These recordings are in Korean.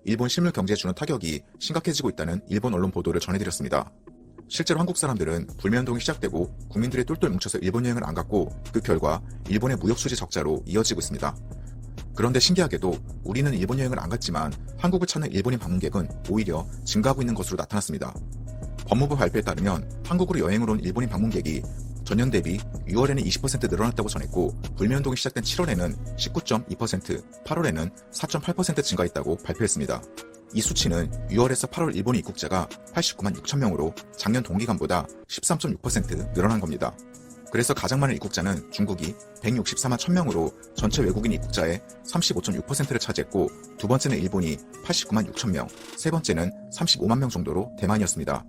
일본 실물 경제에 주는 타격이 심각해지고 있다는 일본 언론 보도를 전해드렸습니다. 실제로 한국 사람들은 불매운동이 시작되고 국민들이 똘똘 뭉쳐서 일본 여행을 안 갔고 그 결과 일본의 무역 수지 적자로 이어지고 있습니다. 그런데 신기하게도 우리는 일본 여행을 안 갔지만 한국을 찾는 일본인 방문객은 오히려 증가하고 있는 것으로 나타났습니다. 법무부 발표에 따르면 한국으로 여행을 온 일본인 방문객이 전년 대비 6월에는 20% 늘어났다고 전했고 불매운동이 시작된 7월에는 19.2%, 8월에는 4.8% 증가했다고 발표했습니다. 이 수치는 6월에서 8월 일본 입국자가 89만 6천 명으로 작년 동기간보다 13.6% 늘어난 겁니다. 그래서 가장 많은 입국자는 중국이 164만 1000명으로 전체 외국인 입국자의 35.6%를 차지했고 두 번째는 일본이 89만 6천 명, 세 번째는 35만 명 정도로 대만이었습니다.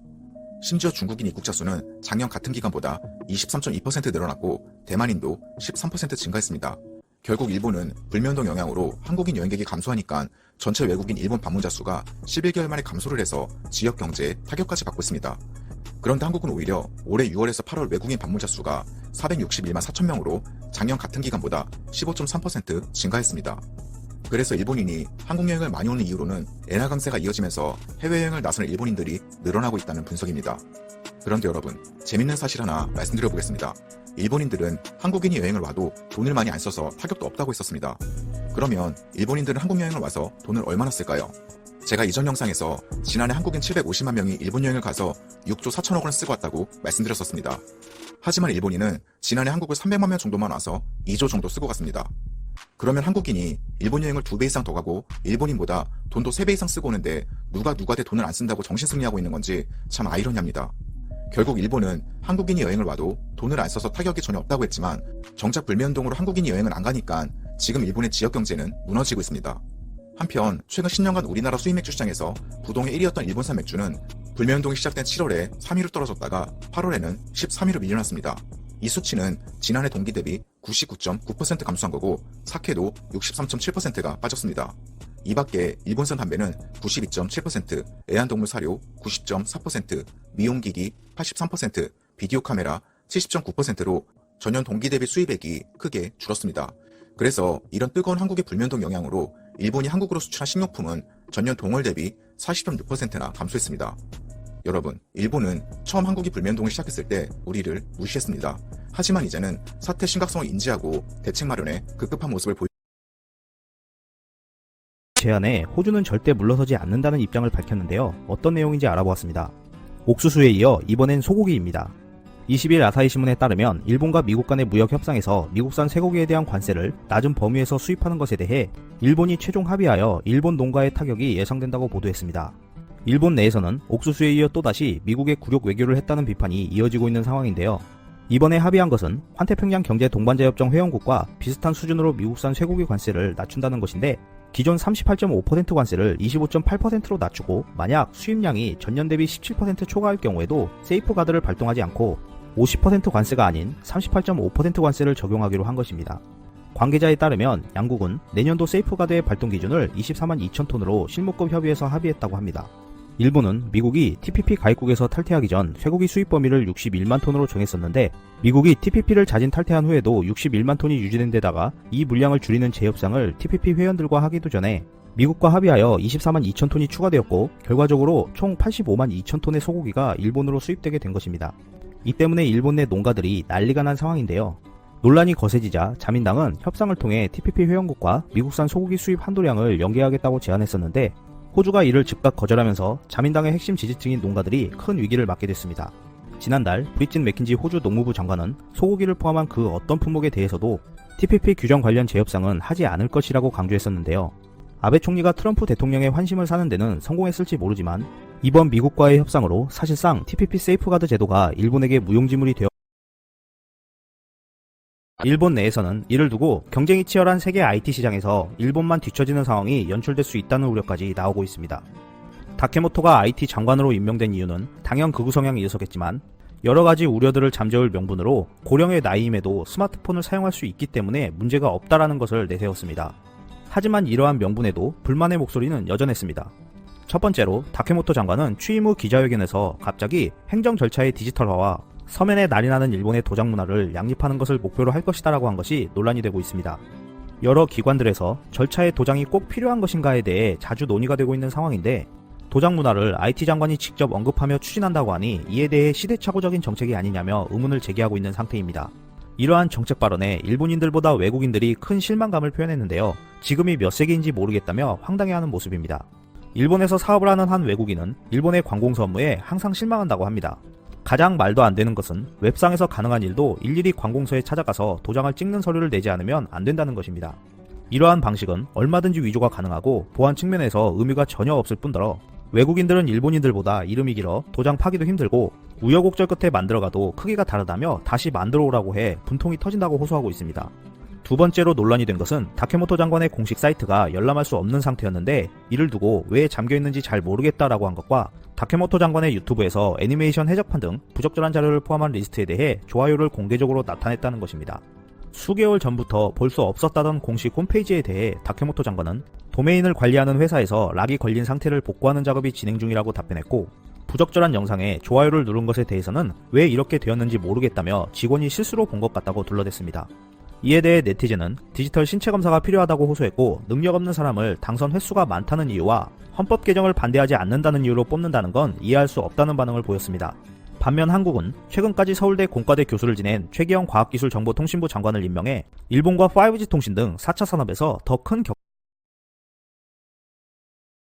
심지어 중국인 입국자 수는 작년 같은 기간보다 23.2% 늘어났고 대만인도 13% 증가했습니다. 결국 일본은 불매운동 영향으로 한국인 여행객이 감소하니까 전체 외국인 일본 방문자 수가 11개월 만에 감소를 해서 지역 경제에 타격까지 받고 있습니다. 그런데 한국은 오히려 올해 6월에서 8월 외국인 방문자 수가 461만 4천 명으로 작년 같은 기간보다 15.3% 증가했습니다. 그래서 일본인이 한국 여행을 많이 오는 이유로는 엔화 강세가 이어지면서 해외여행을 나서는 일본인들이 늘어나고 있다는 분석입니다. 그런데 여러분, 재밌는 사실 하나 말씀드려 보겠습니다. 일본인들은 한국인이 여행을 와도 돈을 많이 안 써서 타격도 없다고 했었습니다. 그러면 일본인들은 한국 여행을 와서 돈을 얼마나 쓸까요? 제가 이전 영상에서 지난해 한국인 750만 명이 일본 여행을 가서 6조 4천억 원을 쓰고 왔다고 말씀드렸었습니다. 하지만 일본인은 지난해 한국을 300만 명 정도만 와서 2조 정도 쓰고 갔습니다. 그러면 한국인이 일본 여행을 2배 이상 더 가고 일본인보다 돈도 3배 이상 쓰고 오는데 누가 누구한테 돈을 안 쓴다고 정신승리하고 있는 건지 참 아이러니합니다. 결국 일본은 한국인이 여행을 와도 돈을 안 써서 타격이 전혀 없다고 했지만 정작 불매운동으로 한국인이 여행을 안 가니까 지금 일본의 지역 경제는 무너지고 있습니다. 한편 최근 10년간 우리나라 수입 맥주 시장에서 부동의 1위였던 일본산 맥주는 불매운동이 시작된 7월에 3위로 떨어졌다가 8월에는 13위로 밀려났습니다. 이 수치는 지난해 동기 대비 99.9% 감소한 거고 사케도 63.7%가 빠졌습니다. 이 밖에 일본산 담배는 92.7%, 애완동물 사료 90.4%, 미용기기 83%, 비디오 카메라 70.9%로 전년 동기 대비 수입액이 크게 줄었습니다. 그래서 이런 뜨거운 한국의 불매운동 영향으로 일본이 한국으로 수출한 식료품은 전년 동월 대비 40.6%나 감소했습니다. 여러분, 일본은 처음 한국이 불매운동을 시작했을 때 우리를 무시했습니다. 하지만 이제는 사태 심각성을 인지하고 대책 마련에 급급한 모습을 보이고 제안에 호주는 절대 물러서지 않는다는 입장을 밝혔는데요. 어떤 내용인지 알아보았습니다. 옥수수에 이어 이번엔 소고기입니다. 20일 아사히 신문에 따르면 일본과 미국 간의 무역 협상에서 미국산 쇠고기에 대한 관세를 낮은 범위에서 수입하는 것에 대해 일본이 최종 합의하여 일본 농가의 타격이 예상된다고 보도했습니다. 일본 내에서는 옥수수에 이어 또다시 미국의 굴욕 외교를 했다는 비판이 이어지고 있는 상황인데요. 이번에 합의한 것은 환태평양 경제 동반자협정 회원국과 비슷한 수준으로 미국산 쇠고기 관세를 낮춘다는 것인데 기존 38.5% 관세를 25.8%로 낮추고 만약 수입량이 전년 대비 17% 초과할 경우에도 세이프가드를 발동하지 않고 50% 관세가 아닌 38.5% 관세를 적용하기로 한 것입니다. 관계자에 따르면 양국은 내년도 세이프가드의 발동 기준을 24만 2천 톤으로 실무급 협의에서 합의했다고 합니다. 일본은 미국이 TPP 가입국에서 탈퇴하기 전 쇠고기 수입 범위를 61만 톤으로 정했었는데 미국이 TPP를 자진 탈퇴한 후에도 61만 톤이 유지된 데다가 이 물량을 줄이는 재협상을 TPP 회원들과 하기도 전에 미국과 합의하여 24만 2천 톤이 추가되었고 결과적으로 총 85만 2천 톤의 소고기가 일본으로 수입되게 된 것입니다. 이 때문에 일본 내 농가들이 난리가 난 상황인데요. 논란이 거세지자 자민당은 협상을 통해 TPP 회원국과 미국산 소고기 수입 한도량을 연계하겠다고 제안했었는데 호주가 이를 즉각 거절하면서 자민당의 핵심 지지층인 농가들이 큰 위기를 맞게 됐습니다. 지난달 브리짓 맥킨지 호주 농무부 장관은 소고기를 포함한 그 어떤 품목에 대해서도 TPP 규정 관련 재협상은 하지 않을 것이라고 강조했었는데요. 아베 총리가 트럼프 대통령의 환심을 사는 데는 성공했을지 모르지만 이번 미국과의 협상으로 사실상 TPP 세이프가드 제도가 일본에게 무용지물이 되어 일본 내에서는 이를 두고 경쟁이 치열한 세계 IT 시장에서 일본만 뒤처지는 상황이 연출될 수 있다는 우려까지 나오고 있습니다. 다케모토가 IT 장관으로 임명된 이유는 당연 극우 성향이 있었겠지만 여러가지 우려들을 잠재울 명분으로 고령의 나이임에도 스마트폰을 사용할 수 있기 때문에 문제가 없다라는 것을 내세웠습니다. 하지만 이러한 명분에도 불만의 목소리는 여전했습니다. 첫 번째로 다케모토 장관은 취임 후 기자회견에서 갑자기 행정 절차의 디지털화와 서면에 날이 나는 일본의 도장 문화를 양립하는 것을 목표로 할 것이다라고 한 것이 논란이 되고 있습니다. 여러 기관들에서 절차에 도장이 꼭 필요한 것인가에 대해 자주 논의가 되고 있는 상황인데 도장 문화를 IT 장관이 직접 언급하며 추진한다고 하니 이에 대해 시대착오적인 정책이 아니냐며 의문을 제기하고 있는 상태입니다. 이러한 정책 발언에 일본인들보다 외국인들이 큰 실망감을 표현했는데요. 지금이 몇 세기인지 모르겠다며 황당해하는 모습입니다. 일본에서 사업을 하는 한 외국인은 일본의 관공서 업무에 항상 실망한다고 합니다. 가장 말도 안 되는 것은 웹상에서 가능한 일도 일일이 관공서에 찾아가서 도장을 찍는 서류를 내지 않으면 안 된다는 것입니다. 이러한 방식은 얼마든지 위조가 가능하고 보안 측면에서 의미가 전혀 없을 뿐더러 외국인들은 일본인들보다 이름이 길어 도장 파기도 힘들고 우여곡절 끝에 만들어가도 크기가 다르다며 다시 만들어 오라고 해 분통이 터진다고 호소하고 있습니다. 두 번째로 논란이 된 것은 다케모토 장관의 공식 사이트가 열람할 수 없는 상태였는데 이를 두고 왜 잠겨있는지 잘 모르겠다라고 한 것과 다케모토 장관의 유튜브에서 애니메이션 해적판 등 부적절한 자료를 포함한 리스트에 대해 좋아요를 공개적으로 나타냈다는 것입니다. 수개월 전부터 볼 수 없었다던 공식 홈페이지에 대해 다케모토 장관은 도메인을 관리하는 회사에서 락이 걸린 상태를 복구하는 작업이 진행 중이라고 답변했고 부적절한 영상에 좋아요를 누른 것에 대해서는 왜 이렇게 되었는지 모르겠다며 직원이 실수로 본 것 같다고 둘러댔습니다. 이에 대해 네티즌은 디지털 신체 검사가 필요하다고 호소했고 능력 없는 사람을 당선 횟수가 많다는 이유와 헌법 개정을 반대하지 않는다는 이유로 뽑는다는 건 이해할 수 없다는 반응을 보였습니다. 반면 한국은 최근까지 서울대 공과대 교수를 지낸 최기영 과학기술정보통신부 장관을 임명해 일본과 5G 통신 등 4차 산업에서 더 큰